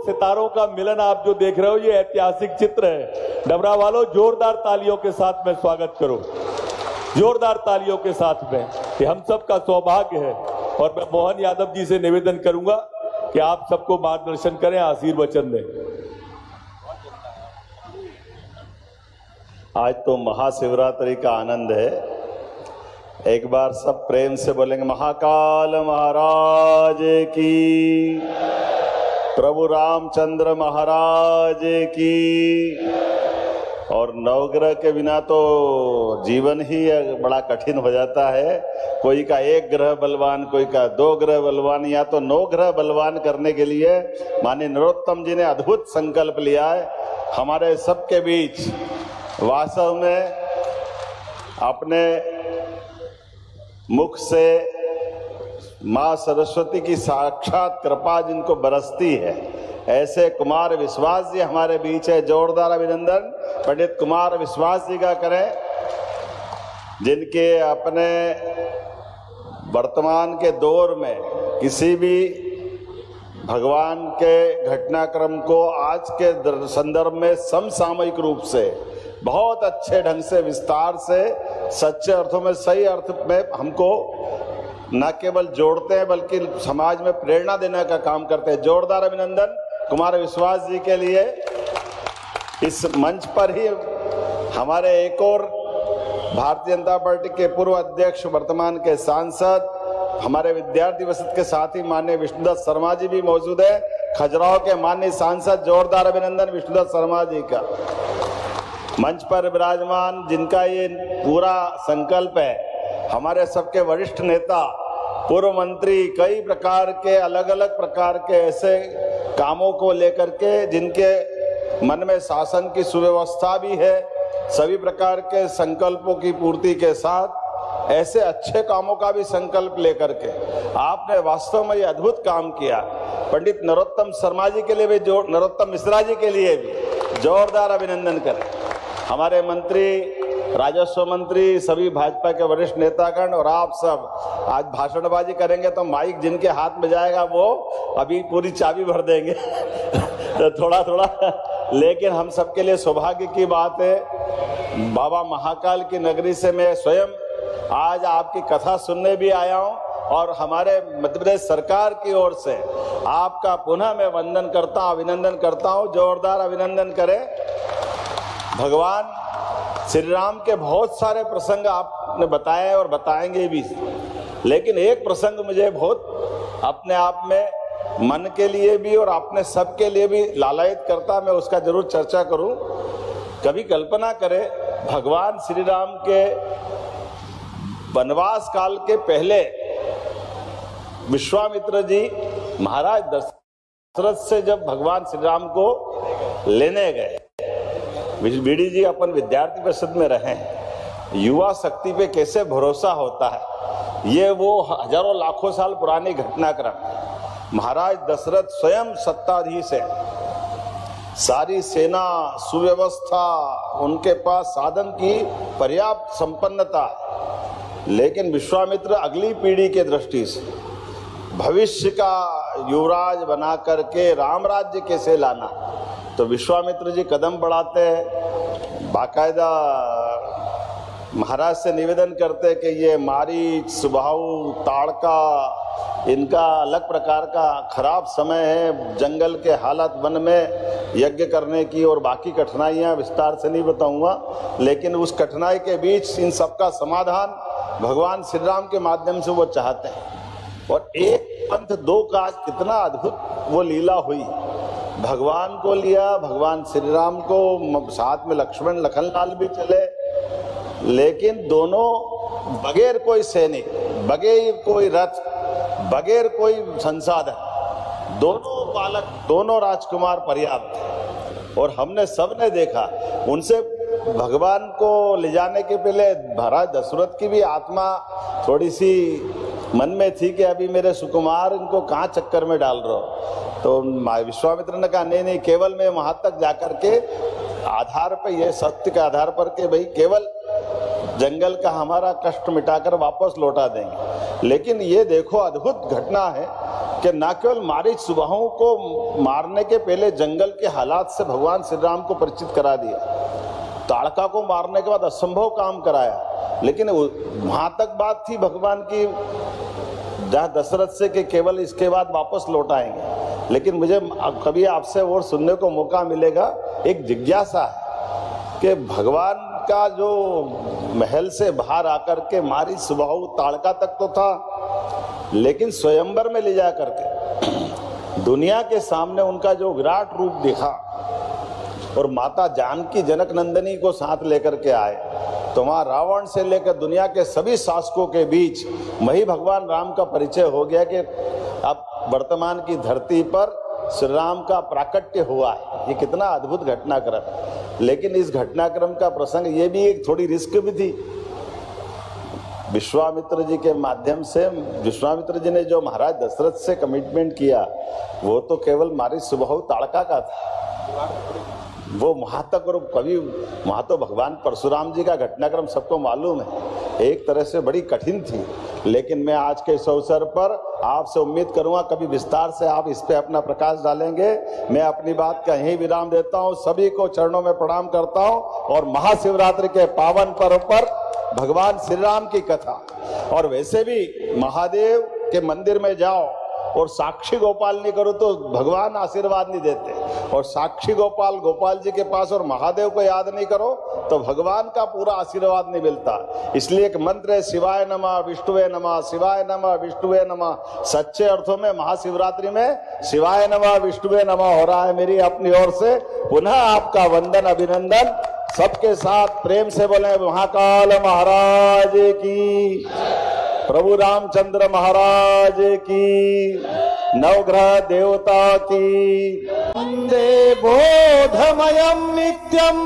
सितारों का मिलन आप जो देख रहे हो, ये ऐतिहासिक चित्र है। डबरा वालों, जोरदार तालियों के साथ में स्वागत करो, जोरदार तालियों के साथ में। ये हम सबका सौभाग्य है। और मैं मोहन यादव जी से निवेदन करूंगा कि आप सबको मार्गदर्शन करें, आशीर्वचन दें। आज तो महाशिवरात्रि का आनंद है। एक बार सब प्रेम से बोलेंगे, महाकाल महाराज की, प्रभु रामचंद्र महाराज की। और नवग्रह के बिना तो जीवन ही बड़ा कठिन हो जाता है। कोई का एक ग्रह बलवान, कोई का 2 ग्रह बलवान, या तो 9 ग्रह बलवान करने के लिए माननीय नरोत्तम जी ने अद्भुत संकल्प लिया है हमारे सबके बीच। वास्तव में अपने मुख से माँ सरस्वती की साक्षात कृपा जिनको बरसती है, ऐसे कुमार विश्वास जी हमारे बीच है। जोरदार अभिनंदन पंडित कुमार विश्वास जी का करें, जिनके अपने वर्तमान के दौर में किसी भी भगवान के घटनाक्रम को आज के संदर्भ में समसामयिक रूप से बहुत अच्छे ढंग से विस्तार से सच्चे अर्थों में, सही अर्थ में हमको न केवल जोड़ते हैं बल्कि समाज में प्रेरणा देने का काम करते हैं। जोरदार अभिनंदन कुमार विश्वास जी के लिए। इस मंच पर ही हमारे एक और भारतीय जनता पार्टी के पूर्व अध्यक्ष, वर्तमान के सांसद, हमारे विद्यार्थी परिषद के साथी माननीय विष्णुदत्त शर्मा जी भी मौजूद है। खजुराहो के माननीय सांसद, जोरदार अभिनंदन विष्णुदत्त शर्मा जी का। मंच पर विराजमान जिनका ये पूरा संकल्प है, हमारे सबके वरिष्ठ नेता, पूर्व मंत्री, कई प्रकार के अलग अलग प्रकार के ऐसे कामों को लेकर के जिनके मन में शासन की सुव्यवस्था भी है, सभी प्रकार के संकल्पों की पूर्ति के साथ ऐसे अच्छे कामों का भी संकल्प लेकर के आपने वास्तव में ये अद्भुत काम किया। पंडित नरोत्तम शर्मा जी के लिए भी, नरोत्तम मिश्रा जी के लिए भी जोरदार अभिनंदन करें। हमारे मंत्री, राजस्व मंत्री, सभी भाजपा के वरिष्ठ नेतागण और आप सब आज भाषणबाजी करेंगे तो माइक जिनके हाथ में जाएगा वो अभी पूरी चाबी भर देंगे तो थोड़ा थोड़ा, लेकिन हम सबके लिए सौभाग्य की बात है। बाबा महाकाल की नगरी से मैं स्वयं आज आपकी कथा सुनने भी आया हूं और हमारे मध्य प्रदेश सरकार की ओर से आपका पुनः मैं वंदन करता हूं, अभिनंदन करता हूं। जोरदार अभिनंदन करें। भगवान श्री राम के बहुत सारे प्रसंग आपने बताए और बताएंगे भी, लेकिन एक प्रसंग मुझे बहुत अपने आप में मन के लिए भी और अपने सब के लिए भी लालायित करता, मैं उसका जरूर चर्चा करूं। कभी कल्पना करें, भगवान श्री राम के वनवास काल के पहले विश्वामित्र जी महाराज दशरथ से जब भगवान श्री राम को लेने गए, बीडी जी अपन विद्यार्थी परिषद में रहे हैं, युवा शक्ति पे कैसे भरोसा होता है, ये वो हजारों लाखों साल पुरानी घटनाक्रम। महाराज दशरथ स्वयं सत्ताधीश है, सारी सेना, सुव्यवस्था, उनके पास साधन की पर्याप्त संपन्नता, लेकिन विश्वामित्र अगली पीढ़ी के दृष्टि से भविष्य का युवराज बना करके राम राज्य कैसे लाना, तो विश्वामित्र जी कदम बढ़ाते हैं, बाकायदा महाराज से निवेदन करते कि ये मारीच, सुबाहु, ताड़का, इनका अलग प्रकार का खराब समय है, जंगल के हालत, वन में यज्ञ करने की और बाकी कठिनाइयाँ विस्तार से नहीं बताऊंगा, लेकिन उस कठिनाई के बीच इन सबका समाधान भगवान श्री राम के माध्यम से वो चाहते हैं। और एक पंथ दो काज, कितना अद्भुत वो लीला हुई। भगवान को लिया, भगवान श्री राम को, साथ में लक्ष्मण लखनलाल भी चले, लेकिन दोनों बगैर कोई सैनिक, बगैर कोई रथ, बगैर कोई संसाधन, दोनों बालक, दोनों राजकुमार पर्याप्त थे। और हमने सबने देखा, उनसे भगवान को ले जाने के पहले महाराज दशरथ की भी आत्मा थोड़ी सी मन में थी कि अभी मेरे सुकुमार इनको कहाँ चक्कर में डाल रहे हो। तो विश्वामित्र ने कहा नहीं नहीं, केवल मैं वहां तक जाकर के आधार पर, ये सत्य के आधार पर के भाई केवल जंगल का हमारा कष्ट मिटाकर वापस लौटा देंगे। लेकिन ये देखो अद्भुत घटना है, कि न केवल मारीच सुबाहों को मारने के पहले जंगल के हालात से भगवान श्री राम को परिचित करा दिया, ताड़का को मारने के बाद असंभव काम कराया, लेकिन वहां तक बात थी भगवान की जहाँ दशरथ से कि केवल इसके बाद वापस लौट आएंगे। लेकिन मुझे कभी आपसे और सुनने को मौका मिलेगा, एक जिज्ञासा है कि भगवान का जो महल से बाहर आकर के मारी सुबाहु ताड़का तक तो था, लेकिन स्वयंवर में ले जा करके दुनिया के सामने उनका जो विराट रूप दिखा और माता जानकी जनक नंदिनी को साथ लेकर के आए, तो वहां रावण से लेकर दुनिया के सभी शासकों के बीच वही भगवान राम का परिचय हो गया कि अब वर्तमान की धरती पर श्री राम का प्राकट्य हुआ है। ये कितना अद्भुत घटनाक्रम। लेकिन इस घटनाक्रम का प्रसंग ये भी एक थोड़ी रिस्क भी थी। विश्वामित्र जी के माध्यम से विश्वामित्र जी ने जो महाराज दशरथ से कमिटमेंट किया, वो तो केवल मारी सुबाहु ताड़का का था, वो वहां तक। और कभी वहां तो भगवान परशुराम जी का घटनाक्रम सबको मालूम है, एक तरह से बड़ी कठिन थी। लेकिन मैं आज के इस अवसर पर आपसे उम्मीद करूंगा कभी विस्तार से आप इस पे अपना प्रकाश डालेंगे। मैं अपनी बात का यही विराम देता हूं, सभी को चरणों में प्रणाम करता हूं और महाशिवरात्रि के पावन पर्व पर भगवान श्री राम की कथा, और वैसे भी महादेव के मंदिर में जाओ और साक्षी गोपाल नहीं करो तो भगवान आशीर्वाद नहीं देते, और साक्षी गोपाल गोपाल जी के पास और महादेव को याद नहीं करो तो भगवान का पूरा आशीर्वाद नहीं मिलता। इसलिए एक मंत्र है, शिवाय नमः विष्णुवे नमः, शिवाय नमः विष्णुवे नमः। सच्चे अर्थों में महाशिवरात्रि में शिवाय नमः विष्णुवे नमः हो रहा है। मेरी अपनी ओर से पुनः आपका वंदन अभिनंदन। सबके साथ प्रेम से बोले महाकाल महाराज की, प्रभु रामचंद्र महाराज की, नवग्रह देवता की। वंदे बोधमयं नित्यं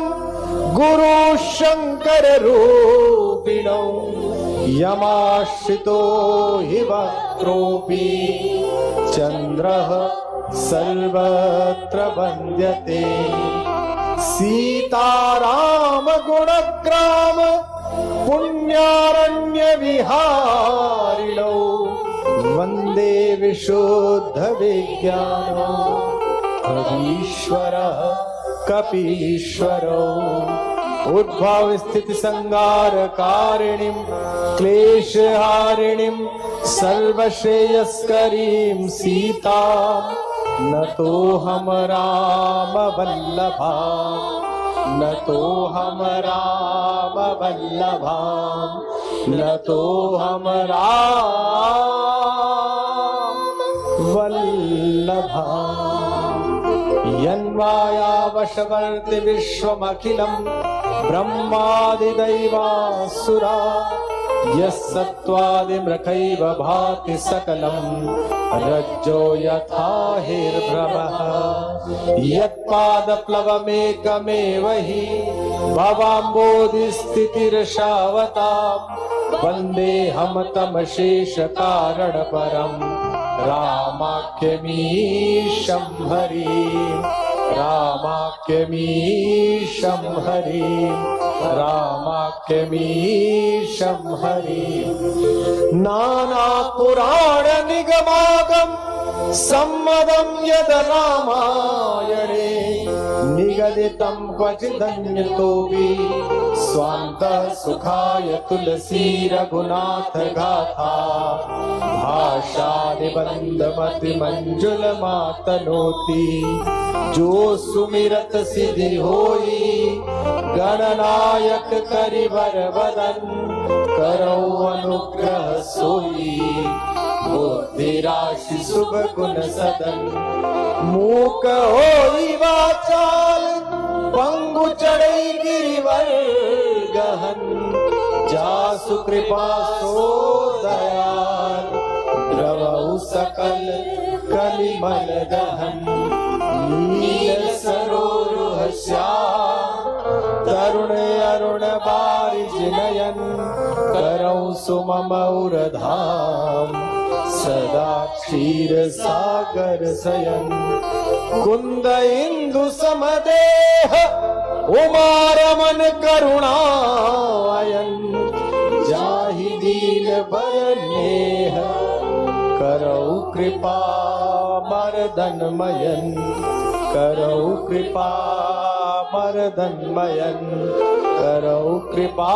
गुरु शंकर रूपिणो यमाश्रितो हि वक्रोऽपि चन्द्रः सर्वत्र वन्द्यते। सीताराम गुणग्राम पुण्यारण्य विहारिणो वंदे विशुद्ध विज्ञानो हरीश्वरः कपीश्वरो। उद्भव स्थिति संहार कारिणीं क्लेशहारिणीं सर्वश्रेयस्करीं सीतां नतोऽहं राम वल्लभा, नतोऽहं राम वल्लभा, नतोऽहं राम वल्लभा। यन्मायावशवर्ति विश्वमखिलं ब्रह्मादिदैवासुरा, यस्सत्त्वादिमृखैव भाति सकलं रज्जो यथा हिर्भ्रमः। यत्पादप्लवमेकमेव हि भवाम्बोधिस्थितिर्षावताम्, वन्देऽहं तमशेषकारणपरम् रामाख्यमीशं हरिम्, रामाख्यमीशं हरिम्, रामाख्यमीशं हरिम्। नानापुराणनिगमागम सम्मदं यद रामायणे, निगदितं क्वचिदन्यतोऽपि स्वान्तः सुखाय तुलसी रघुनाथ गाथा। भाषा निबंधमति मंजुल मातनोती, जो सुमिरत सिद्धि होई गणनायक करिवर वदन, करो अनुग्रह सोई बुद्धि राशि शुभ गुण सदन। मूक होई वाचाल पंगु चढ़ई गिरिवर गहन, जासु कृपा सो दयाल द्रवहु सकल कलिमल दहन। नील सरोरुह श्याम तरुण अरुण बारिज नयन, करौ सुमम उरधाम सदा क्षीर सागर सयन। कुंद इंदु समदेह उमा रमन करुणायन, जाहि दीन बरनेह करौ कृपा मर्दनमयन करो कृपा मर्दनमयन करो कृपा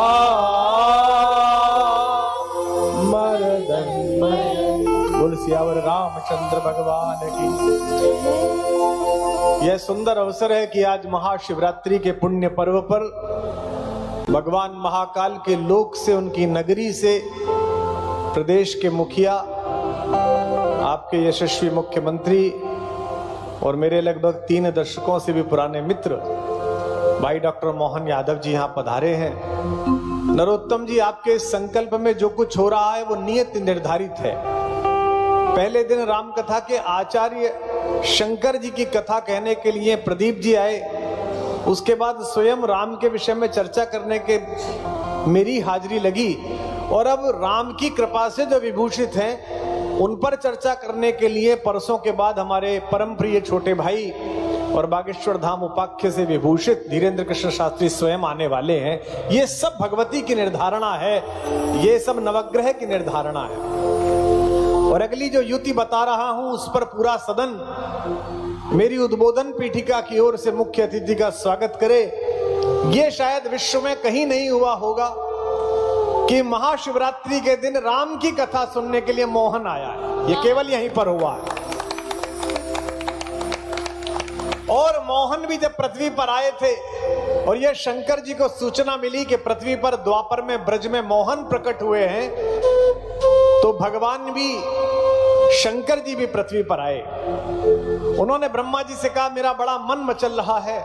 मर्दनमयन। बोल सियावर रामचंद्र भगवान की। यह सुंदर अवसर है कि आज महाशिवरात्रि के पुण्य पर्व पर भगवान महाकाल के लोक से, उनकी नगरी से प्रदेश के मुखिया, आपके यशस्वी मुख्यमंत्री और मेरे लगभग 3 दशकों से भी पुराने मित्र भाई डॉक्टर मोहन यादव जी यहाँ पधारे हैं। नरोत्तम जी, आपके संकल्प में जो कुछ हो रहा है वो नियत निर्धारित है। पहले दिन राम कथा के आचार्य शंकर जी की कथा कहने के लिए प्रदीप जी आए, उसके बाद स्वयं राम के विषय में चर्चा करने के मेरी हाजिरी लगी, और अब राम की कृपा से जो विभूषित हैं उन पर चर्चा करने के लिए परसों के बाद हमारे परम प्रिय छोटे भाई और बागेश्वर धाम उपाख्य से विभूषित धीरेन्द्र कृष्ण शास्त्री स्वयं आने वाले हैं। ये सब भगवती की निर्धारणा है, ये सब नवग्रह की निर्धारणा है। और अगली जो युति बता रहा हूं उस पर पूरा सदन मेरी उद्बोधन पीठिका की ओर से मुख्य अतिथि का स्वागत करे। ये शायद विश्व में कहीं नहीं हुआ होगा कि महाशिवरात्रि के दिन राम की कथा सुनने के लिए मोहन आया है, ये केवल यहीं पर हुआ है। और मोहन भी जब पृथ्वी पर आए थे और यह शंकर जी को सूचना मिली कि पृथ्वी पर द्वापर में ब्रज में मोहन प्रकट हुए हैं, तो भगवान भी, शंकर जी भी पृथ्वी पर आए। उन्होंने ब्रह्मा जी से कहा, मेरा बड़ा मन मचल रहा है,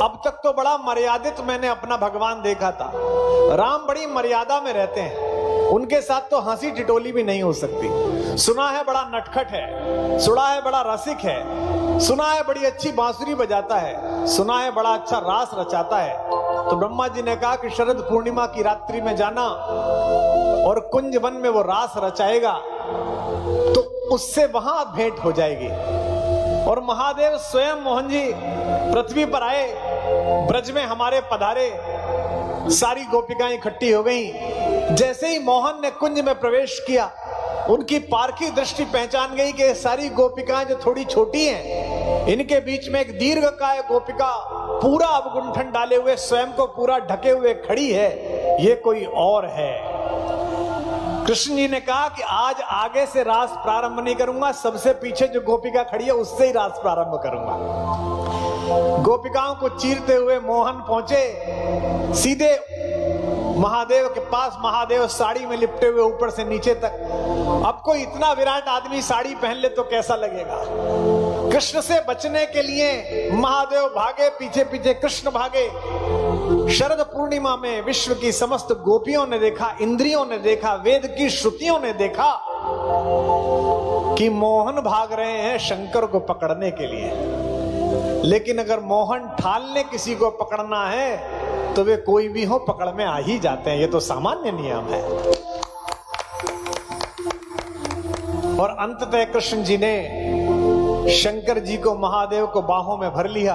अब तक तो बड़ा मर्यादित मैंने अपना भगवान देखा था, राम बड़ी मर्यादा में रहते हैं, उनके साथ तो हंसी टिटोली भी नहीं हो सकती। सुना है बड़ा नटखट है, सुना है बड़ा रसिक है, सुना है बड़ी अच्छी बांसुरी बजाता है, सुना है बड़ा अच्छा रास रचाता है। तो ब्रह्मा जी ने कहा कि शरद पूर्णिमा की रात्रि में जाना और कुंज वन में वो रास रचाएगा तो उससे वहां भेंट हो जाएगी। और महादेव स्वयं मोहन जी पृथ्वी पर आए, ब्रज में हमारे पधारे, सारी गोपिकाएं इकट्ठी हो गईं। जैसे ही मोहन ने कुंज में प्रवेश किया, उनकी पारखी दृष्टि पहचान गई कि सारी गोपिकाएं जो थोड़ी छोटी हैं, इनके बीच में एक दीर्घकाय गोपिका पूरा अवगुंठन डाले हुए, स्वयं को पूरा ढके हुए खड़ी है, ये कोई और है। कृष्ण जी ने कहा कि आज आगे से रास प्रारंभ नहीं करूंगा, सबसे पीछे जो गोपिका खड़ी है उससे ही रास प्रारंभ करूंगा। गोपिकाओं को चीरते हुए मोहन पहुंचे सीधे महादेव के पास। महादेव साड़ी में लिपटे हुए ऊपर से नीचे तक। अब कोई इतना विराट आदमी साड़ी पहन ले तो कैसा लगेगा। कृष्ण से बचने के लिए महादेव भागे, पीछे पीछे कृष्ण भागे। शरद पूर्णिमा में विश्व की समस्त गोपियों ने देखा, इंद्रियों ने देखा, वेद की श्रुतियों ने देखा कि मोहन भाग रहे हैं शंकर को पकड़ने के लिए। लेकिन अगर मोहन ठाल ने किसी को पकड़ना है तो वे कोई भी हो पकड़ में आ ही जाते हैं, ये तो सामान्य नियम है। और अंततः कृष्ण जी ने शंकर जी को, महादेव को बाहों में भर लिया।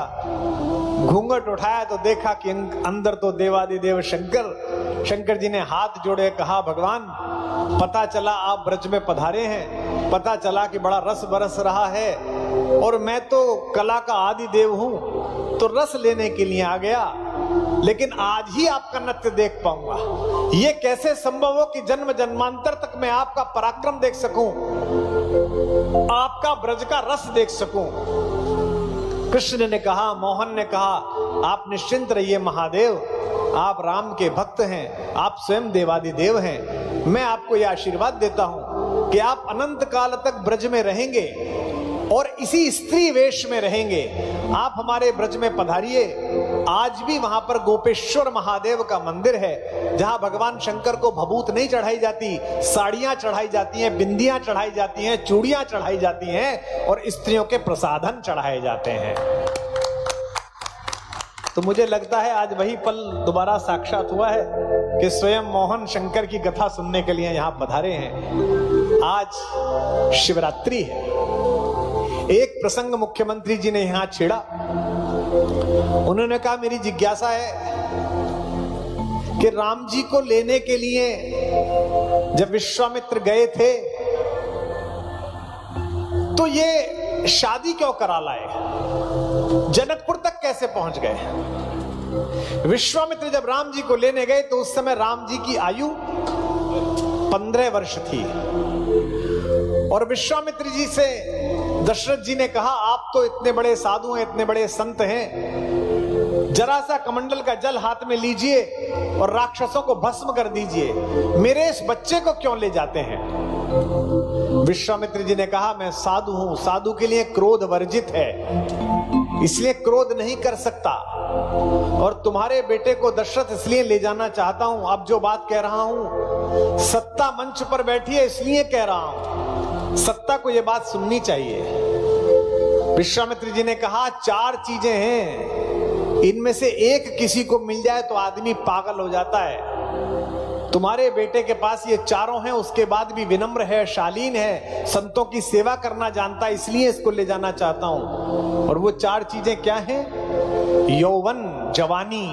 घूंघट उठाया तो देखा कि अंदर तो देवादिदेव शंकर जी ने हाथ जोड़े, कहा, भगवान पता चला आप ब्रज में पधारे हैं, पता चला कि बड़ा रस बरस रहा है, और मैं तो कला का आदि देव हूं, तो रस लेने के लिए आ गया, लेकिन आज ही आपका नृत्य देख पाऊंगा। ये कैसे संभव हो कि जन्म जन्मांतर तक मैं आपका पराक्रम देख सकूं, आपका ब्रज का रस देख सकूं। कृष्ण ने कहा, मोहन ने कहा, आप निश्चिंत रहिए महादेव, आप राम के भक्त हैं, आप स्वयं देवादिदेव हैं। मैं आपको यह आशीर्वाद देता हूं कि आप अनंत काल तक ब्रज में रहेंगे और इसी स्त्री वेश में रहेंगे। आप हमारे ब्रज में पधारिए। आज भी वहां पर गोपेश्वर महादेव का मंदिर है, जहां भगवान शंकर को भभूत नहीं चढ़ाई जाती, साड़ियां चढ़ाई जाती हैं, बिंदियां चढ़ाई जाती हैं, चूड़ियां चढ़ाई जाती हैं और स्त्रियों के प्रसाधन चढ़ाए जाते हैं। तो मुझे लगता है आज वही पल दोबारा साक्षात हुआ है कि स्वयं मोहन शंकर की कथा सुनने के लिए यहां पधारे हैं। आज शिवरात्रि है। एक प्रसंग मुख्यमंत्री जी ने यहां छेड़ा। उन्होंने कहा, मेरी जिज्ञासा है कि राम जी को लेने के लिए जब विश्वामित्र गए थे तो ये शादी क्यों करा लाए, जनकपुर तक कैसे पहुंच गए। विश्वामित्र जब राम जी को लेने गए तो उस समय राम जी की आयु 15 वर्ष थी और विश्वामित्र जी से दशरथ जी ने कहा, आप तो इतने बड़े साधु हैं, इतने बड़े संत हैं, जरा सा कमंडल का जल हाथ में लीजिए और राक्षसों को भस्म कर दीजिए, मेरे इस बच्चे को क्यों ले जाते हैं। विश्वामित्र जी ने कहा, मैं साधु हूं, साधु के लिए क्रोध वर्जित है, इसलिए क्रोध नहीं कर सकता, और तुम्हारे बेटे को दशरथ इसलिए ले जाना चाहता हूं। अब जो बात कह रहा हूं सत्ता मंच पर बैठी है इसलिए कह रहा हूं, सत्ता को यह बात सुननी चाहिए। विश्वामित्र जी ने कहा, 4 चीजें हैं, इनमें से एक किसी को मिल जाए तो आदमी पागल हो जाता है। तुम्हारे बेटे के पास ये चारों हैं, उसके बाद भी विनम्र है, शालीन है, संतों की सेवा करना जानता है, इसलिए इसको ले जाना चाहता हूं। और वो 4 चीजें क्या हैं? यौवन, जवानी।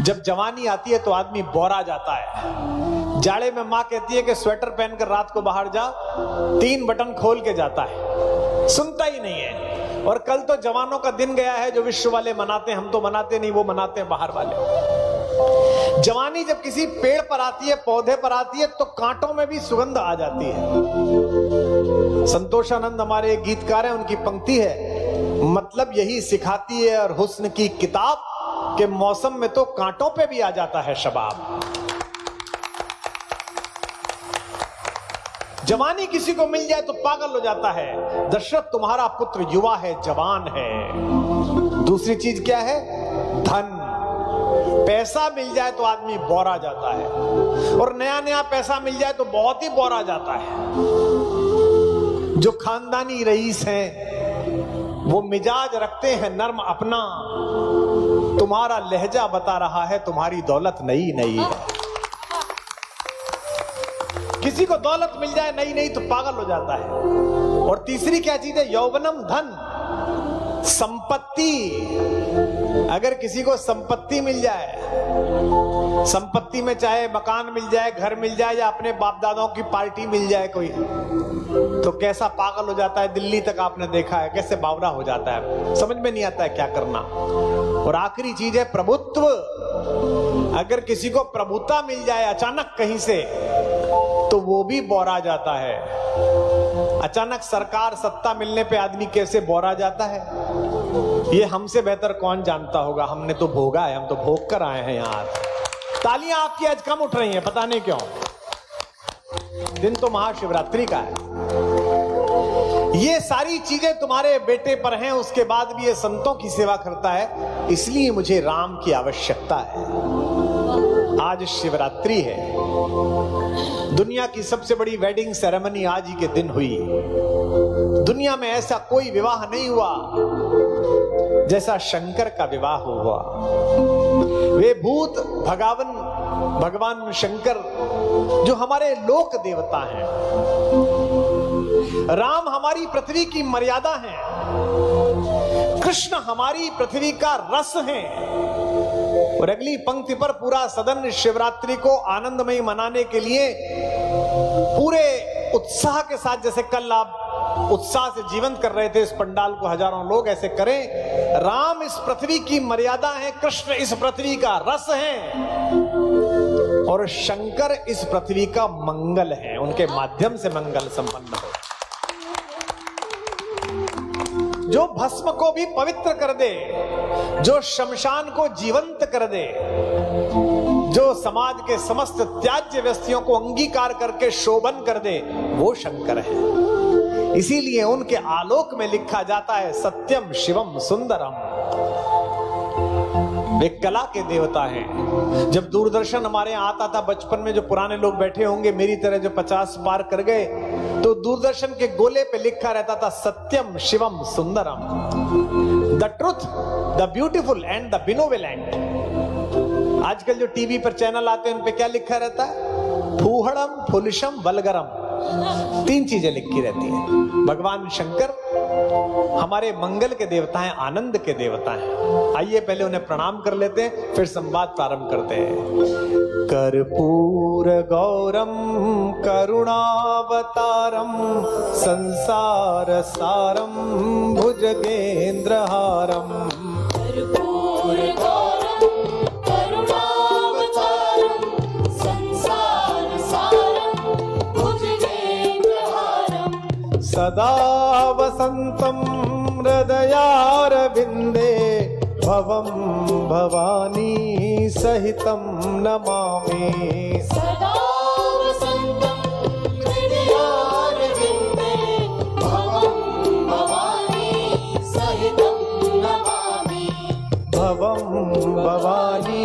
जब जवानी आती है तो आदमी बौरा जाता है। जाड़े में मां कहती है कि स्वेटर पहनकर रात को बाहर जा, 3 बटन खोल के जाता है, सुनता ही नहीं है। और कल तो जवानों का दिन गया है, जो विश्व वाले मनाते हैं, हम तो मनाते नहीं, वो मनाते हैं बाहर वाले। जवानी जब किसी पेड़ पर आती है, पौधे पर आती है, तो कांटों में भी सुगंध आ जाती है। संतोषानंद हमारे एक गीतकार हैं, उनकी पंक्ति है, मतलब यही सिखाती है और हुस्न की किताब के मौसम में तो कांटों पे भी आ जाता है शबाब। जवानी किसी को मिल जाए तो पागल हो जाता है। दशरथ तुम्हारा पुत्र युवा है, जवान है। दूसरी चीज क्या है? धन। पैसा मिल जाए तो आदमी बौरा जाता है, और नया नया पैसा मिल जाए तो बहुत ही बौरा जाता है। जो खानदानी रईस हैं वो मिजाज रखते हैं नर्म अपना, तुम्हारा लहजा बता रहा है तुम्हारी दौलत नई नई है। किसी को दौलत मिल जाए नई नई तो पागल हो जाता है। और तीसरी क्या चीज है? यौवनम, धन, संपत्ति। अगर किसी को संपत्ति मिल जाए, संपत्ति में चाहे मकान मिल जाए, घर मिल जाए, या अपने बाप दादाओं की पार्टी मिल जाए कोई, तो कैसा पागल हो जाता है। दिल्ली तक आपने देखा है, कैसे बावरा हो जाता है, समझ में नहीं आता है क्या करना। और आखिरी चीज है प्रभुत्व। अगर किसी को प्रभुता मिल जाए अचानक कहीं से, तो वो भी बौरा जाता है। अचानक सरकार, सत्ता मिलने पे आदमी कैसे बौरा जाता है, ये हमसे बेहतर कौन जानता होगा। हमने तो भोगा है, हम तो भोग कर आए हैं यहाँ। तालियां आपकी आज कम उठ रही हैं, पता नहीं क्यों। दिन तो महाशिवरात्रि का है। ये सारी चीजें तुम्हारे बेटे पर हैं, उसके बाद भी ये संतों की सेवा करता है, इसलिए मुझे राम की आवश्यकता है। आज शिवरात्रि है, दुनिया की सबसे बड़ी वेडिंग सेरेमनी आज ही के दिन हुई। दुनिया में ऐसा कोई विवाह नहीं हुआ जैसा शंकर का विवाह हुआ। वे भूत भगवान शंकर जो हमारे लोक देवता हैं, राम हमारी पृथ्वी की मर्यादा है, कृष्ण हमारी पृथ्वी का रस है। और अगली पंक्ति पर पूरा सदन शिवरात्रि को आनंदमयी मनाने के लिए पूरे उत्साह के साथ, जैसे कल आप उत्साह से जीवंत कर रहे थे इस पंडाल को, हजारों लोग ऐसे करें। राम इस पृथ्वी की मर्यादा है, कृष्ण इस पृथ्वी का रस है, और शंकर इस पृथ्वी का मंगल है। उनके माध्यम से मंगल संपन्न हो। जो भस्म को भी पवित्र कर दे, जो शमशान को जीवंत कर दे, जो समाज के समस्त त्याज्य व्यस्तियों को अंगीकार करके शोभन कर दे, वो शंकर है। इसीलिए उनके आलोक में लिखा जाता है सत्यम शिवम सुंदरम। वे कला के देवता हैं। जब दूरदर्शन हमारे यहाँ आता था बचपन में, जो पुराने लोग बैठे होंगे मेरी तरह जो 50 पार कर गए, तो दूरदर्शन के गोले पे लिखा रहता था Satyam Shivam Sundaram, the truth, the beautiful and the benevolent. आजकल जो टीवी पर चैनल आते हैं उन पे क्या लिखा रहता है? फूहड़म, फुलिशम, वल्गरम। 3 चीजें लिखी रहती हैं। भगवान शंकर हमारे मंगल के देवता हैं, आनंद के देवता हैं। आइए पहले उन्हें प्रणाम कर लेते हैं, फिर संवाद प्रारंभ करते हैं। कर्पूर गौरम करुणावतारम संसार सारम भुजगेंद्रहारम। कर्पूर गौरम करुणावतारम संसार सारम भुजगेंद्रहारम। सदा वसंतम हृदयारविंदे भवं भवानी सहितं नमामि। सदा वसन्तं हृदयारविन्दे भवं भवानी सहितं नमामि। भवं भवानी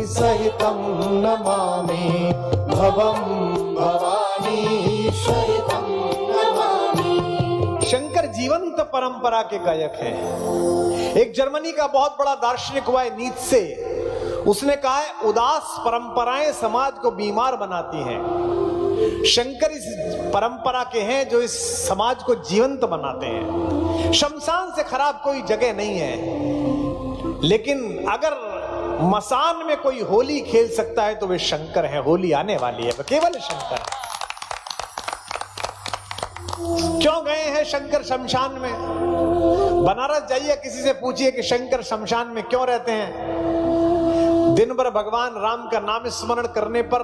सहितं नमामि। भवं भवानी सहितं नमामि। शंकर जीवंत परंपरा के गायक हैं। एक जर्मनी का बहुत बड़ा दार्शनिक हुआ है नीत्शे, उसने कहा है उदास परंपराएं समाज को बीमार बनाती हैं। शंकर इस परंपरा के हैं जो इस समाज को जीवंत बनाते हैं। शमशान से खराब कोई जगह नहीं है, लेकिन अगर मसान में कोई होली खेल सकता है तो वे शंकर हैं। होली आने वाली है, केवल शंकर है। क्यों गए हैं शंकर शमशान में? बनारस जाइए, किसी से पूछिए कि शंकर शमशान में क्यों रहते हैं। दिन भर भगवान राम का नाम स्मरण करने पर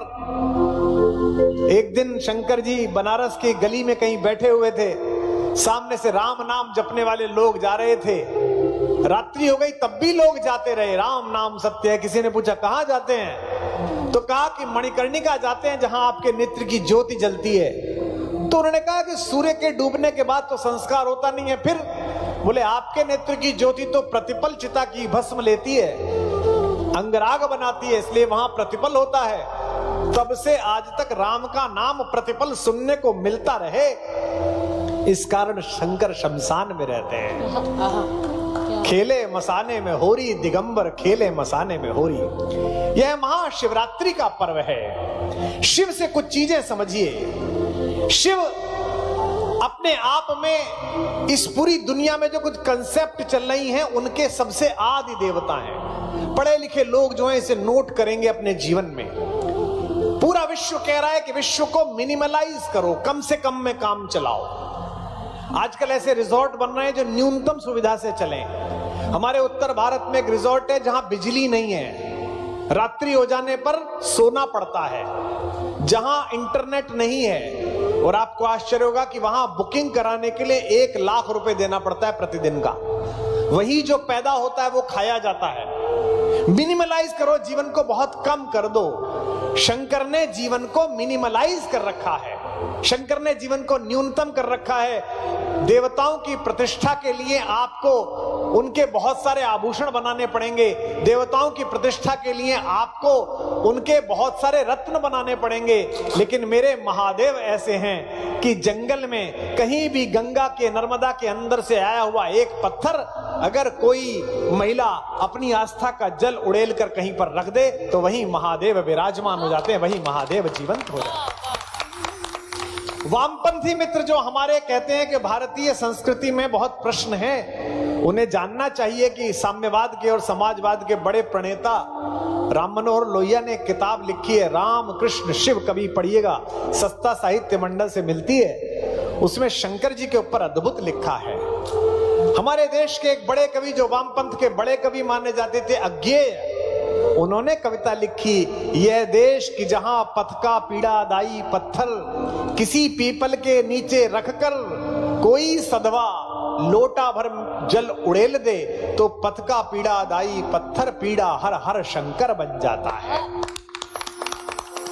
एक दिन शंकर जी बनारस की गली में कहीं बैठे हुए थे, सामने से राम नाम जपने वाले लोग जा रहे थे। रात्रि हो गई तब भी लोग जाते रहे, राम नाम सत्य है। किसी ने पूछा कहां जाते हैं, तो कहा कि मणिकर्णिका जाते हैं जहां आपके नेत्र की ज्योति जलती है। तो उन्होंने कहा कि सूर्य के डूबने के बाद तो संस्कार होता नहीं है। फिर बोले आपके नेत्र की ज्योति तो प्रतिपल चिता की भस्म लेती है, अंगराग बनाती है, इसलिए वहां प्रतिपल होता है। तब से आज तक राम का नाम प्रतिपल सुनने को मिलता रहे, इस कारण शंकर शमशान में रहते हैं। खेले मसाने में होरी, दिगंबर खेले मसाने में होरी। यह महाशिवरात्रि का पर्व है। शिव से कुछ चीजें समझिए। शिव अपने आप में इस पूरी दुनिया में जो कुछ कंसेप्ट चल रही हैं उनके सबसे आदि देवता हैं। पढ़े लिखे लोग जो हैं इसे नोट करेंगे अपने जीवन में। पूरा विश्व कह रहा है कि विश्व को मिनिमलाइज करो, कम से कम में काम चलाओ। आजकल ऐसे रिजॉर्ट बन रहे हैं जो न्यूनतम सुविधा से चलें। हमारे उत्तर भारत में एक रिजॉर्ट है जहां बिजली नहीं है, रात्रि हो जाने पर सोना पड़ता है, जहां इंटरनेट नहीं है, और आपको आश्चर्य होगा कि वहां बुकिंग कराने के लिए 1 लाख रुपए देना पड़ता है प्रतिदिन का। वही जो पैदा होता है वो खाया जाता है। मिनिमलाइज करो, जीवन को बहुत कम कर दो। शंकर ने जीवन को मिनिमलाइज कर रखा है, शंकर ने जीवन को न्यूनतम कर रखा है। देवताओं की प्रतिष्ठा के लिए आपको उनके बहुत सारे आभूषण बनाने पड़ेंगे, देवताओं की प्रतिष्ठा के लिए आपको उनके बहुत सारे रत्न बनाने पड़ेंगे। लेकिन मेरे महादेव ऐसे हैं कि जंगल में कहीं भी गंगा के, नर्मदा के अंदर से आया हुआ एक पत्थर अगर कोई महिला अपनी आस्था का जल उड़ेल कर कहीं पर रख दे तो वहीं महादेव विराजमान हो जाते हैं, वहीं महादेव जीवंत हो जाते हैं। वामपंथी मित्र जो हमारे कहते हैं कि भारतीय संस्कृति में बहुत प्रश्न हैं, उन्हें जानना चाहिए कि साम्यवाद के और समाजवाद के बड़े प्रणेता राम मनोहर लोहिया ने एक किताब लिखी है, राम कृष्ण शिव, कभी पढ़िएगा, सस्ता साहित्य मंडल से मिलती है। उसमें शंकर जी के ऊपर अद्भुत लिखा है। हमारे देश के एक बड़े कवि जो वामपंथ के बड़े कवि माने जाते थे, अज्ञेय, उन्होंने कविता लिखी, यह देश कि जहां पथ का पीड़ा दाई पत्थर किसी पीपल के नीचे रखकर कोई सदवा लोटा भर जल उड़ेल दे तो पथ का पीड़ा दाई पत्थर पीड़ा हर हर शंकर बन जाता है।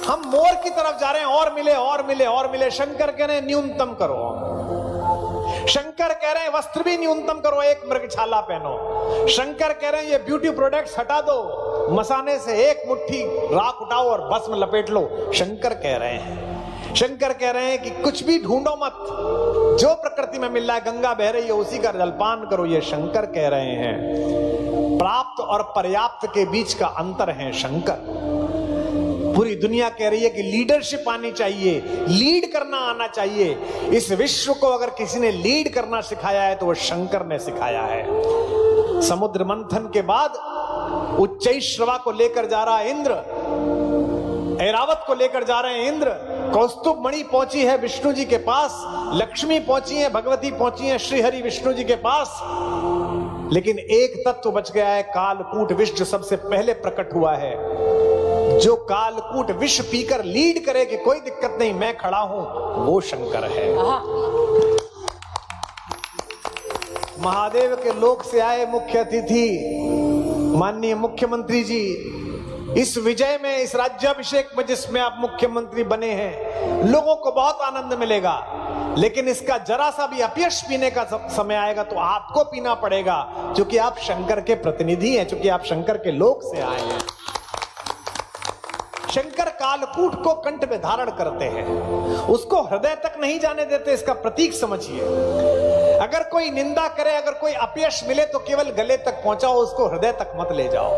हम मोर की तरफ जा रहे हैं, और मिले और मिले और मिले। शंकर कह रहे हैं न्यूनतम करो, शंकर कह रहे हैं वस्त्र भी न्यूनतम करो, एक मृगछाला पहनो। शंकर कह रहे हैं ये ब्यूटी प्रोडक्ट्स हटा दो, मसाने से एक मुट्ठी राख उठाओ और भस्म लपेट लो। शंकर कह रहे हैं, शंकर कह रहे हैं कि कुछ भी ढूंढो मत, जो प्रकृति में मिल रहा है, गंगा बह रही है उसी का जलपान करो। ये शंकर कह रहे हैं। प्राप्त और पर्याप्त के बीच का अंतर है शंकर। पूरी दुनिया कह रही है कि लीडरशिप आनी चाहिए, लीड करना आना चाहिए। इस विश्व को अगर किसी ने लीड करना सिखाया है तो वो शंकर ने सिखाया है। समुद्र मंथन के बाद उच्चैश्रवा को लेकर जा रहा है इंद्र, ऐरावत को लेकर जा रहे हैं इंद्र, कौस्तुभ मणि पहुंची है विष्णु जी के पास, लक्ष्मी पहुंची है, भगवती पहुंची है श्रीहरि विष्णु जी के पास, लेकिन एक तत्व बच गया है, कालकूट विष जो सबसे पहले प्रकट हुआ है। जो कालकूट विष पीकर लीड करे कि कोई दिक्कत नहीं मैं खड़ा हूं, वो शंकर है। महादेव के लोक से आए मुख्य अतिथि माननीय मुख्यमंत्री जी, इस विजय में, इस राज्याभिषेक में जिसमें आप मुख्यमंत्री बने हैं, लोगों को बहुत आनंद मिलेगा, लेकिन इसका जरा सा भी अपयश पीने का समय आएगा तो आपको पीना पड़ेगा, क्योंकि आप शंकर के प्रतिनिधि हैं, क्योंकि आप शंकर के लोक से आए हैं। शंकर कालकूट को कंठ में धारण करते हैं, उसको हृदय तक नहीं जाने देते, इसका प्रतीक समझिए। अगर कोई निंदा करे, अगर कोई अपयश मिले तो केवल गले तक पहुंचाओ, उसको हृदय तक मत ले जाओ।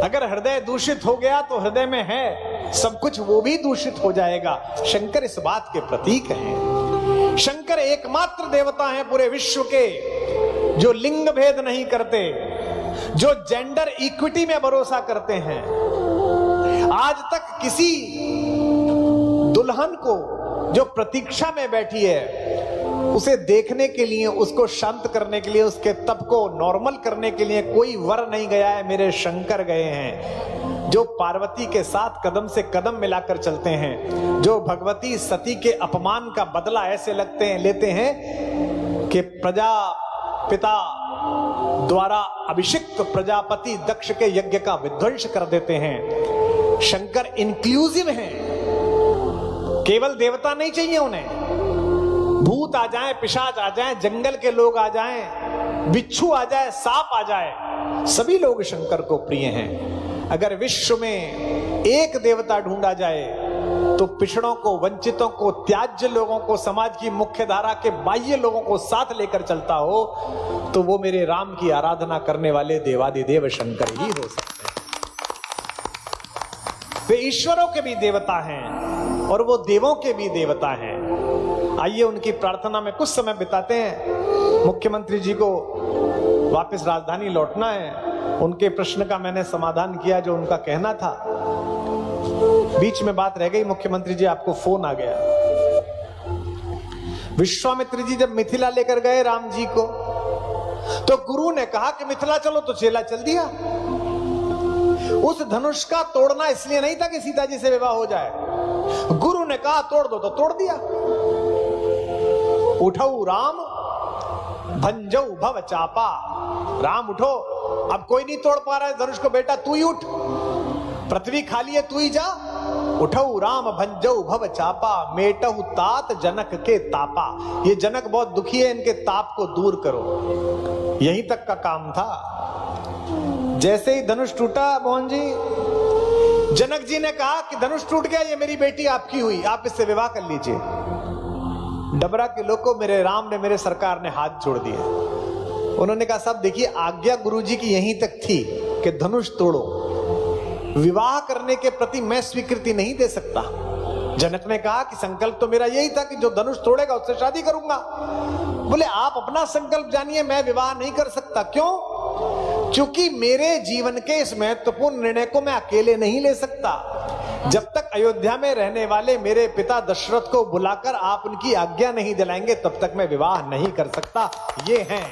अगर हृदय दूषित हो गया तो हृदय में है सब कुछ, वो भी दूषित हो जाएगा। शंकर इस बात के प्रतीक हैं। शंकर एकमात्र देवता हैं पूरे विश्व के जो लिंग भेद नहीं करते, जो जेंडर इक्विटी में भरोसा करते हैं। आज तक किसी दुल्हन को जो प्रतीक्षा में बैठी है, उसे देखने के लिए, उसको शांत करने के लिए, उसके तप को नॉर्मल करने के लिए कोई वर नहीं गया है, मेरे शंकर गए हैं। जो पार्वती के साथ कदम से कदम मिलाकर चलते हैं, जो भगवती सती के अपमान का बदला ऐसे लेते हैं कि प्रजापिता द्वारा अभिषिक्त प्रजापति दक्ष के यज्ञ का विध्वंस कर देते हैं। शंकर इंक्लूसिव हैं, केवल देवता नहीं चाहिए उन्हें, भूत आ जाएं, पिशाच आ जाएं, जंगल के लोग आ जाएं, बिच्छू आ जाए, सांप आ जाए, सभी लोग शंकर को प्रिय हैं। अगर विश्व में एक देवता ढूंढा जाए तो पिछड़ों को, वंचितों को, त्याज्य लोगों को, समाज की मुख्य धारा के बाह्य लोगों को साथ लेकर चलता हो तो वो मेरे राम की आराधना करने वाले देवादिदेव शंकर ही हो सकते हैं। वे ईश्वरों के भी देवता हैं और वो देवों के भी देवता हैं। आइए उनकी प्रार्थना में कुछ समय बिताते हैं। मुख्यमंत्री जी को वापस राजधानी लौटना है, उनके प्रश्न का मैंने समाधान किया जो उनका कहना था। बीच में बात रह गई, मुख्यमंत्री जी आपको फोन आ गया। विश्वामित्र जी जब मिथिला लेकर गए राम जी को, तो गुरु ने कहा कि मिथिला चलो, तो चेला चल दिया। उस धनुष का तोड़ना इसलिए नहीं था कि सीता जी से विवाह हो जाए, गुरु ने कहा तोड़ दो तो तोड़ दिया। उठो राम भंजौ भव चापा, राम उठो, अब कोई नहीं तोड़ पा रहा है धनुष को, बेटा तू ही उठ, पृथ्वी खाली है तू ही जा। उठो राम भंजौ भव चापा, मेटहु तात जनक के तापा। ये जनक बहुत दुखी है, इनके ताप को दूर करो, यहीं तक का काम था। जैसे ही धनुष टूटा मोहन जी, जनक जी ने कहा कि धनुष टूट गया, ये मेरी बेटी आपकी हुई, आप इससे विवाह कर लीजिए। डबरा के लोग को मेरे राम ने, मेरे सरकार ने हाथ जोड़ दिए। उन्होंने कहा साहब देखिए, आज्ञा गुरुजी की यहीं तक थी कि धनुष तोड़ो, विवाह करने के प्रति मैं स्वीकृति नहीं दे सकता। जनक ने कहा कि संकल्प तो मेरा यही था कि जो धनुष तोड़ेगा उससे शादी करूंगा। बोले आप अपना संकल्प जानिए, मैं विवाह नहीं कर सकता। क्यों? क्योंकि मेरे जीवन के इस महत्वपूर्ण निर्णय को मैं अकेले नहीं ले सकता। जब तक अयोध्या में रहने वाले मेरे पिता दशरथ को बुलाकर आप उनकी आज्ञा नहीं दिलाएंगे, तब तक मैं विवाह नहीं कर सकता। ये हैं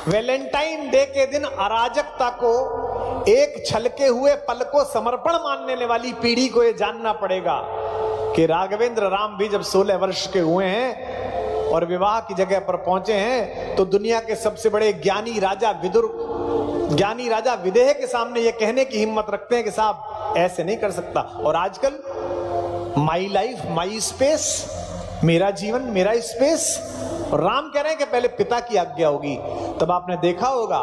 वैलेंटाइन डे के दिन अराजकता को, एक छलके हुए पल को समर्पण मानने वाली पीढ़ी को यह जानना पड़ेगा कि राघवेंद्र राम भी जब 16 वर्ष के हुए हैं और विवाह की जगह पर पहुंचे हैं, तो दुनिया के सबसे बड़े ज्ञानी राजा विदेह के सामने ये कहने की हिम्मत रखते हैं कि साहब ऐसे नहीं कर सकता। और आजकल माई लाइफ माई स्पेस, मेरा जीवन मेरा स्पेस, और राम कह रहे हैं कि पहले पिता की आज्ञा होगी। तब आपने देखा होगा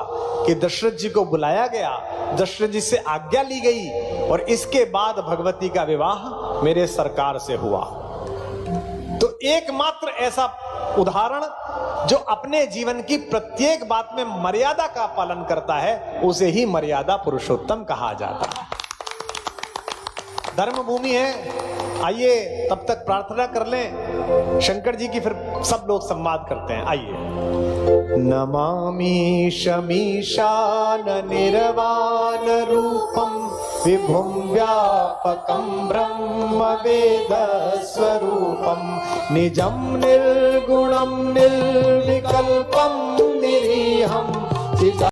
कि दशरथ जी को बुलाया गया, दशरथ जी से आज्ञा ली गई और इसके बाद भगवती का विवाह मेरे सरकार से हुआ। तो एकमात्र ऐसा उदाहरण जो अपने जीवन की प्रत्येक बात में मर्यादा का पालन करता है, उसे ही मर्यादा पुरुषोत्तम कहा जाता है। धर्म भूमि है। आइए तब तक प्रार्थना कर लें शंकर जी की, फिर सब लोग संवाद करते हैं। आइए। नमामि शमीशान निर्वाण रूपम विभुम व्यापकम ब्रह्म वेद स्वरूपम निजम निर्गुणम निर्विकल्पम निरीहम